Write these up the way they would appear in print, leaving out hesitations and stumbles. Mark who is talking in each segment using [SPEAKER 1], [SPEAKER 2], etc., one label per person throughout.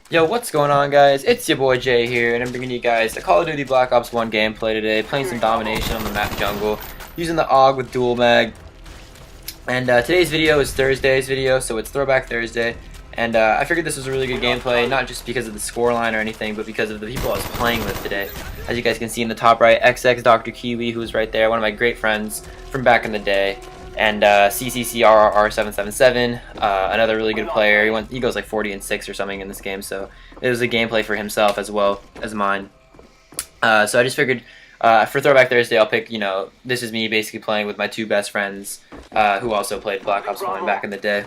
[SPEAKER 1] Yo, what's going on, guys? It's your boy Jay here, and I'm bringing you guys the Call of Duty Black Ops 1 gameplay today, playing some domination on the map Jungle, using the AUG with dual mag. And today's video is Thursday's video, so it's Throwback Thursday. And I figured this was a really good gameplay, not just because of the scoreline or anything, but because of the people I was playing with today. As you guys can see in the top right, XX Dr. Kiwi, who's right there, one of my great friends from back in the day. And CCCRR777, another really good player. He goes like 40-6 or something in this game, so it was a gameplay for himself as well as mine. So I just figured for Throwback Thursday, I'll pick, this is me basically playing with my two best friends who also played Black Ops 1 back in the day.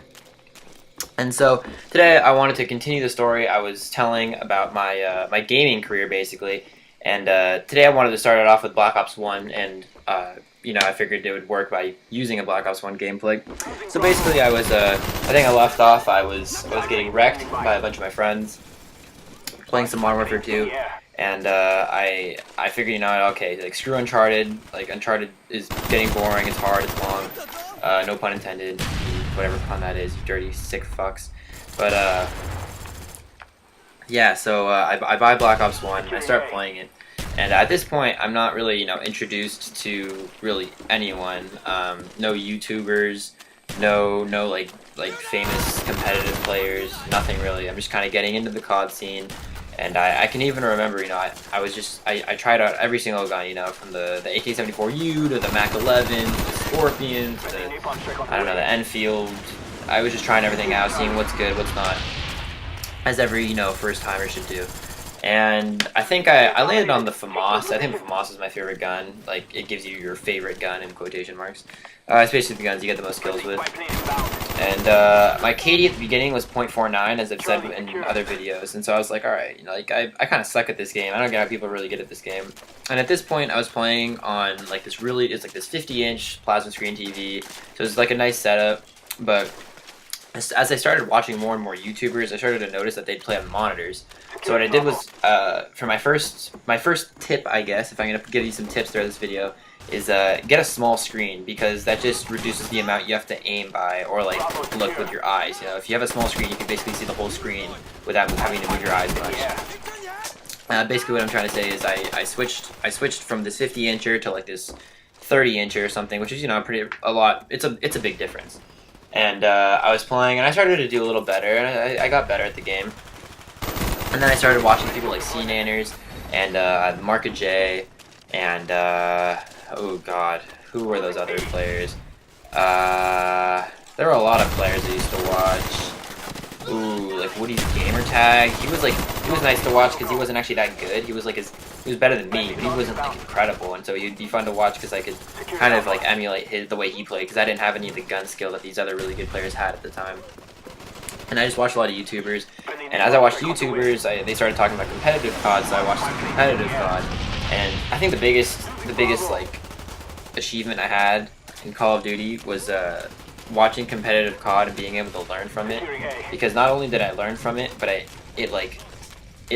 [SPEAKER 1] And so today I wanted to continue the story I was telling about my my gaming career basically. And today I wanted to start it off with Black Ops 1 and I figured it would work by using a Black Ops 1 gameplay. So basically I think I left off, I was getting wrecked by a bunch of my friends, playing some Modern Warfare 2, and I figured, okay, like screw Uncharted, like Uncharted is getting boring, it's hard, it's long, no pun intended, whatever pun that is, you dirty sick fucks. But yeah, so I buy Black Ops 1 and I start playing it. And at this point, I'm not really, introduced to really anyone. No YouTubers, no like famous competitive players, nothing really. I'm just kind of getting into the COD scene, and I can even remember, I tried out every single gun, from the AK-74U to the MAC-11, to the Scorpion, to the Enfield. I was just trying everything out, seeing what's good, what's not, as every first timer should do. And I think I landed on the FAMAS. I think the FAMAS is my favorite gun. Like, it gives you your favorite gun in quotation marks. It's basically the guns you get the most kills with. And my KD at the beginning was .49, as I've said in other videos. And so I was like, alright, I kind of suck at this game. I don't get how people are really good at this game. And at this point, I was playing on like this 50-inch plasma screen TV. So it's like a nice setup. But as I started watching more and more YouTubers, I started to notice that they'd play on monitors. So what I did was, for my first tip, I guess, if I'm going to give you some tips throughout this video, is get a small screen, because that just reduces the amount you have to aim by or like look with your eyes. If you have a small screen, you can basically see the whole screen without having to move your eyes much. Basically what I'm trying to say is I switched from this 50-incher to like this 30-incher or something, which is a lot. It's a big difference. And I was playing, and I started to do a little better, and I got better at the game. And then I started watching people like CNanners and Marka J, and oh god, who were those other players? There were a lot of players I used to watch. Ooh, like Woody's Gamertag. He was nice to watch because he wasn't actually that good. He was better than me, but he wasn't like incredible, and so he'd be fun to watch because I could kind of like emulate the way he played, because I didn't have any of the gun skill that these other really good players had at the time. And I just watched a lot of YouTubers, and as I watched YouTubers, they started talking about competitive COD, so I watched some competitive COD. And I think the biggest like achievement I had in Call of Duty was watching competitive COD and being able to learn from it, because not only did I learn from it, but it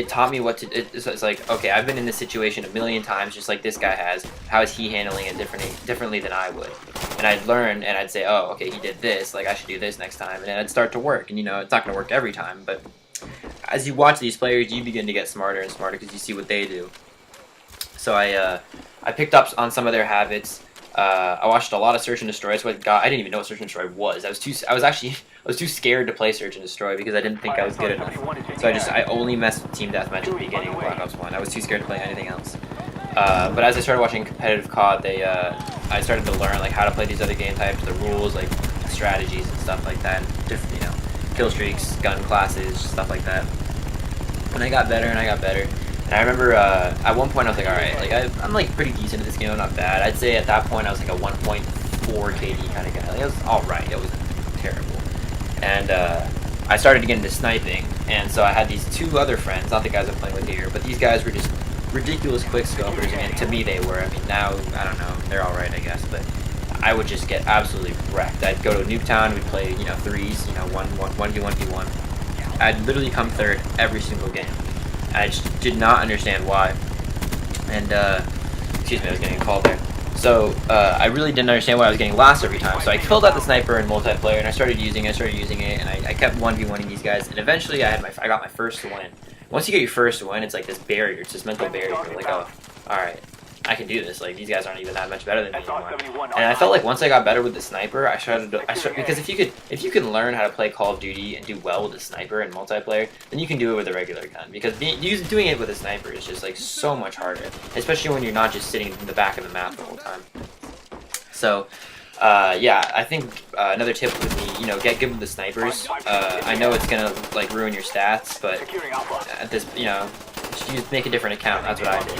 [SPEAKER 1] taught me what to. It's like, okay, I've been in this situation a million times, just like this guy has. How is he handling it differently than I would? And I'd learn, and I'd say, oh, okay, he did this, like I should do this next time, and then it'd start to work. And it's not going to work every time, but as you watch these players, you begin to get smarter and smarter because you see what they do. So I picked up on some of their habits. I watched a lot of Search and Destroy. So I didn't even know what Search and Destroy was. I was too scared to play Search and Destroy because I didn't think I was good enough. So I only messed with Team Deathmatch at the beginning of Black Ops 1. I was too scared to play anything else. But as I started watching competitive COD, I started to learn like how to play these other game types, the rules, like strategies and stuff like that, different, kill streaks, gun classes, stuff like that. And I got better and I got better. And I remember at one point I was like, alright, like I'm like pretty decent at this game, I'm not bad. I'd say at that point I was like a 1.4 KD kind of guy. Like, it was alright, it wasn't terrible. And I started to get into sniping, and so I had these two other friends, not the guys I'm playing with here, but these guys were just ridiculous quick scopers, and to me they were. I mean, now, I don't know, they're alright I guess, but I would just get absolutely wrecked. I'd go to Nuketown, we'd play, threes, 1v1v1. I'd literally come third every single game. I just did not understand why. And, excuse me, I was getting a call there. So I really didn't understand why I was getting lost every time. So I killed out the sniper in multiplayer, and I started using it, and I kept 1v1ing these guys, and eventually I got my first win. Once you get your first win, it's like this barrier, it's this mental barrier. You're like, oh, all right, I can do this. Like these guys aren't even that much better than me anymore. And I felt like once I got better with the sniper, because if you can learn how to play Call of Duty and do well with the sniper in multiplayer, then you can do it with a regular gun. Because doing it with a sniper is just like so much harder, especially when you're not just sitting in the back of the map the whole time. So. Yeah, I think another tip would be, get good with the snipers. I know it's gonna like ruin your stats, but at this, just make a different account. That's what I did.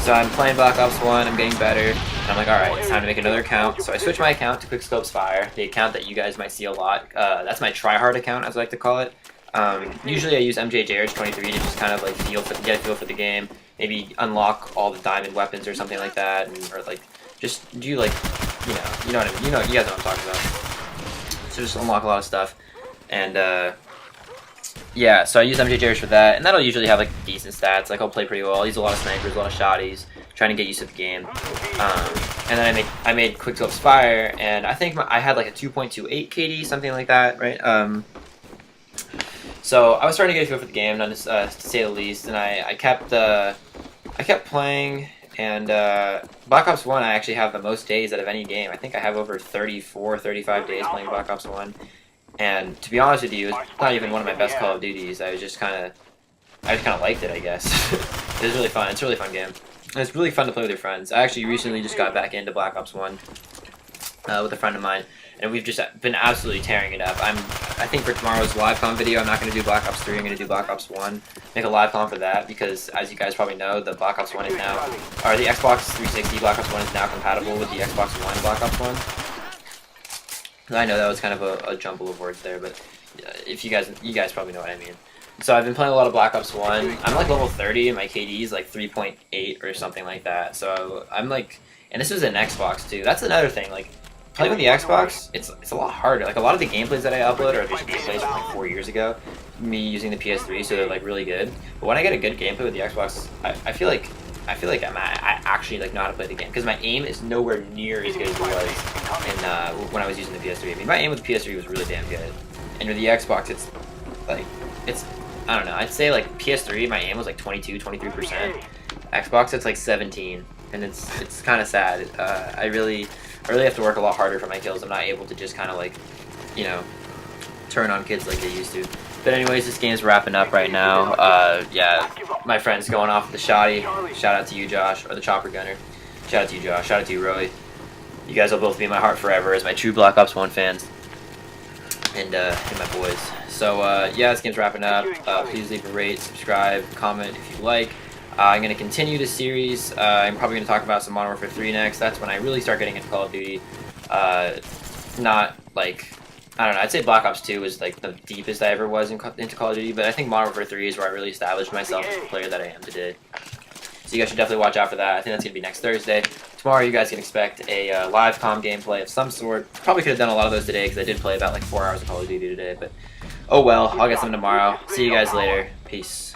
[SPEAKER 1] So I'm playing Black Ops 1. I'm getting better. And I'm like, all right, it's time to make another account. So I switched my account to Quickscope's Fire, the account that you guys might see a lot. That's my tryhard account, as I like to call it. Usually I use MJJRH23 to just kind of like get a feel for the game. Maybe unlock all the diamond weapons or something like that, or like just do like. You know what I mean. You guys know what I'm talking about. So just unlock a lot of stuff, and yeah. So I use MJJRH for that, and that'll usually have like decent stats. Like I'll play pretty well. I'll use a lot of snipers, a lot of shotties, trying to get used to the game. And then I made Quickscope's Fire, and I think I had like a 2.28 KD, something like that, right? So I was starting to get a feel for the game, to say the least, and I kept playing. And Black Ops 1, I actually have the most days out of any game. I think I have over 34, 35 days playing Black Ops 1. And to be honest with you, it's not even one of my best Call of Duties. I just kind of liked it, I guess. It was really fun. It's a really fun game. And it's really fun to play with your friends. I actually recently just got back into Black Ops 1 with a friend of mine. And we've just been absolutely tearing it up. I think for tomorrow's LiveCon video, I'm not going to do Black Ops 3, I'm going to do Black Ops 1. Make a LiveCon for that, because as you guys probably know, the Black Ops 1 is now, or the Xbox 360 Black Ops 1 is now compatible with the Xbox One Black Ops 1. I know that was kind of a jumble of words there, but if you guys probably know what I mean. So I've been playing a lot of Black Ops 1. I'm like level 30, and my KD is like 3.8 or something like that. So I'm like, and this is an Xbox too. That's another thing, like, playing with the Xbox, it's a lot harder. Like a lot of the gameplays that I upload are just gameplays from like 4 years ago, me using the PS3, so they're like really good. But when I get a good gameplay with the Xbox, I feel like I actually like know how to play the game, because my aim is nowhere near as good as it was when I was using the PS3. I mean, my aim with the PS3 was really damn good, and with the Xbox, it's I don't know. I'd say like PS3, my aim was like 23%. Xbox, it's like 17, and it's kind of sad. I really have to work a lot harder for my kills. I'm not able to just kind of like, turn on kids like they used to. But anyways, this game's wrapping up right now. Yeah, my friend's going off with the shotty. Shout out to you, Josh, or the chopper gunner. Shout out to you, Josh. Shout out to you, Roy. You guys will both be in my heart forever as my true Black Ops 1 fans. And my boys. So, yeah, this game's wrapping up. Please leave a rate, subscribe, comment if you like. I'm going to continue this series. I'm probably going to talk about some Modern Warfare 3 next. That's when I really start getting into Call of Duty. Not like, I don't know, I'd say Black Ops 2 was like the deepest I ever was into Call of Duty, but I think Modern Warfare 3 is where I really established myself as the player that I am today. So you guys should definitely watch out for that. I think that's going to be next Thursday. Tomorrow you guys can expect a live comm gameplay of some sort. Probably could have done a lot of those today, because I did play about like 4 hours of Call of Duty today, but oh well, I'll get some tomorrow. See you guys later. Peace.